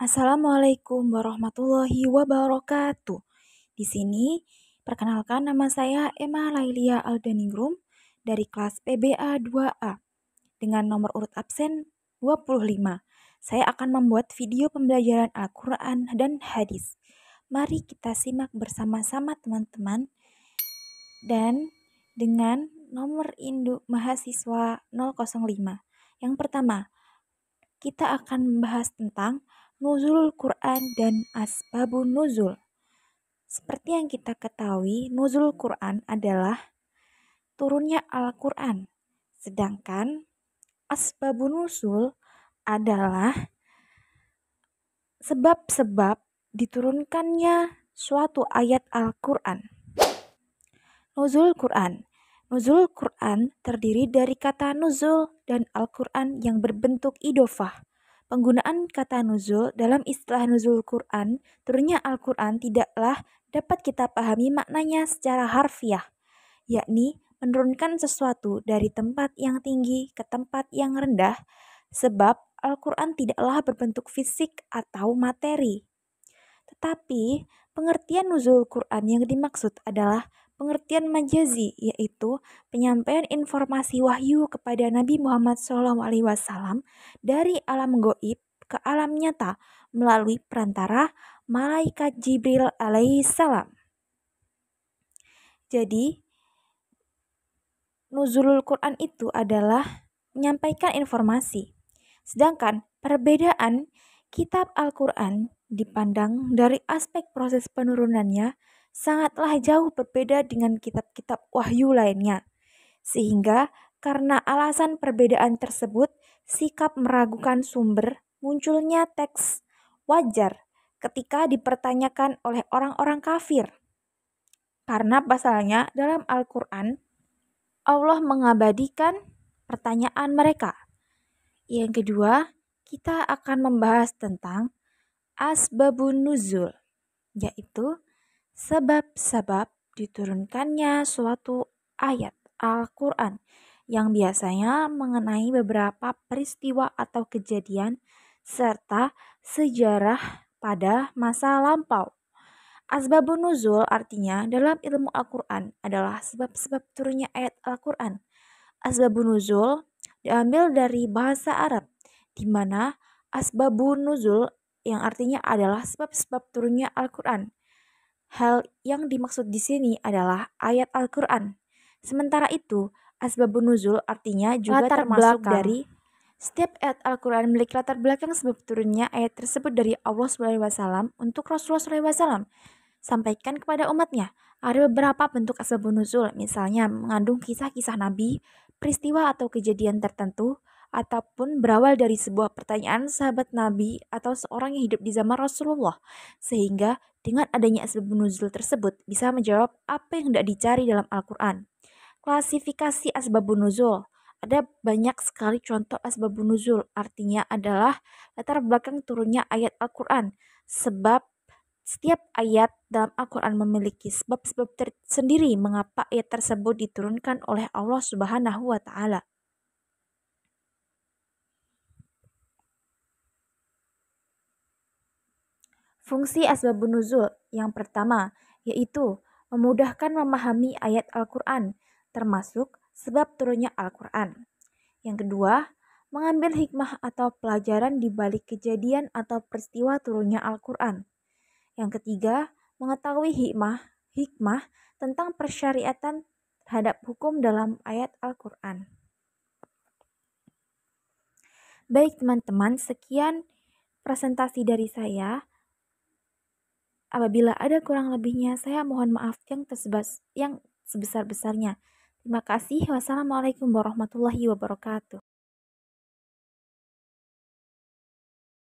Assalamualaikum warahmatullahi wabarakatuh. Di sini, perkenalkan nama saya Emma Lailia Aldaningrum dari kelas PBA 2A dengan nomor urut absen 25. Saya akan membuat video pembelajaran Al-Quran dan Hadis. Mari kita simak bersama-sama teman-teman dan dengan nomor induk mahasiswa 005. Yang pertama, kita akan membahas tentang nuzulul Quran dan asbabun nuzul. Seperti yang kita ketahui, nuzulul Quran adalah turunnya Al-Quran. Sedangkan asbabun nuzul adalah sebab-sebab diturunkannya suatu ayat Al-Quran. Nuzul Quran. Nuzul Quran terdiri dari kata nuzul dan Al-Quran yang berbentuk idofah. Penggunaan kata nuzul dalam istilah nuzul Quran, turunnya Al-Quran tidaklah dapat kita pahami maknanya secara harfiah, yakni menurunkan sesuatu dari tempat yang tinggi ke tempat yang rendah, sebab Al-Quran tidaklah berbentuk fisik atau materi. Tetapi, pengertian nuzul Quran yang dimaksud adalah pengertian majazi, yaitu penyampaian informasi wahyu kepada Nabi Muhammad SAW dari alam goib ke alam nyata melalui perantara malaikat Jibril alaihissalam. Jadi, nuzulul Quran itu adalah menyampaikan informasi. Sedangkan perbedaan kitab Al-Quran dipandang dari aspek proses penurunannya sangatlah jauh berbeda dengan kitab-kitab wahyu lainnya. Sehingga karena alasan perbedaan tersebut, sikap meragukan sumber munculnya teks wajar ketika dipertanyakan oleh orang-orang kafir. Karena pasalnya dalam Al-Quran, Allah mengabadikan pertanyaan mereka. Yang kedua, kita akan membahas tentang asbabun nuzul, yaitu sebab-sebab diturunkannya suatu ayat Al-Quran yang biasanya mengenai beberapa peristiwa atau kejadian serta sejarah pada masa lampau. Asbabun nuzul artinya dalam ilmu Al-Quran adalah sebab-sebab turunnya ayat Al-Quran. Asbabun nuzul diambil dari bahasa Arab, di mana asbabun nuzul yang artinya adalah sebab-sebab turunnya Al-Quran. Hal yang dimaksud di sini adalah ayat Al-Quran. Sementara itu, asbabun nuzul artinya juga Latar termasuk belakang. dari setiap ayat Al-Quran memiliki latar belakang sebab turunnya ayat tersebut dari Allah SAW untuk Rasulullah SAW sampaikan kepada umatnya. Ada beberapa bentuk asbabun nuzul, misalnya mengandung kisah-kisah Nabi, peristiwa atau kejadian tertentu, ataupun berawal dari sebuah pertanyaan sahabat Nabi atau seorang yang hidup di zaman Rasulullah. Sehingga dengan adanya asbabun nuzul tersebut bisa menjawab apa yang hendak dicari dalam Al-Quran. Klasifikasi asbabun nuzul. Ada banyak sekali contoh asbabun nuzul, artinya adalah latar belakang turunnya ayat Al-Quran. Sebab setiap ayat dalam Al-Quran memiliki sebab-sebab tersendiri mengapa ayat tersebut diturunkan oleh Allah Subhanahu wa Ta'ala. Fungsi asbabun nuzul yang pertama yaitu memudahkan memahami ayat Al-Quran, termasuk sebab turunnya Al-Quran. Yang kedua, mengambil hikmah atau pelajaran di balik kejadian atau peristiwa turunnya Al-Quran. Yang ketiga, mengetahui hikmah tentang persyariatan terhadap hukum dalam ayat Al-Quran. Baik teman-teman, sekian presentasi dari saya. Apabila ada kurang lebihnya, saya mohon maaf yang sebesar-besarnya. Terima kasih. Wassalamualaikum warahmatullahi wabarakatuh.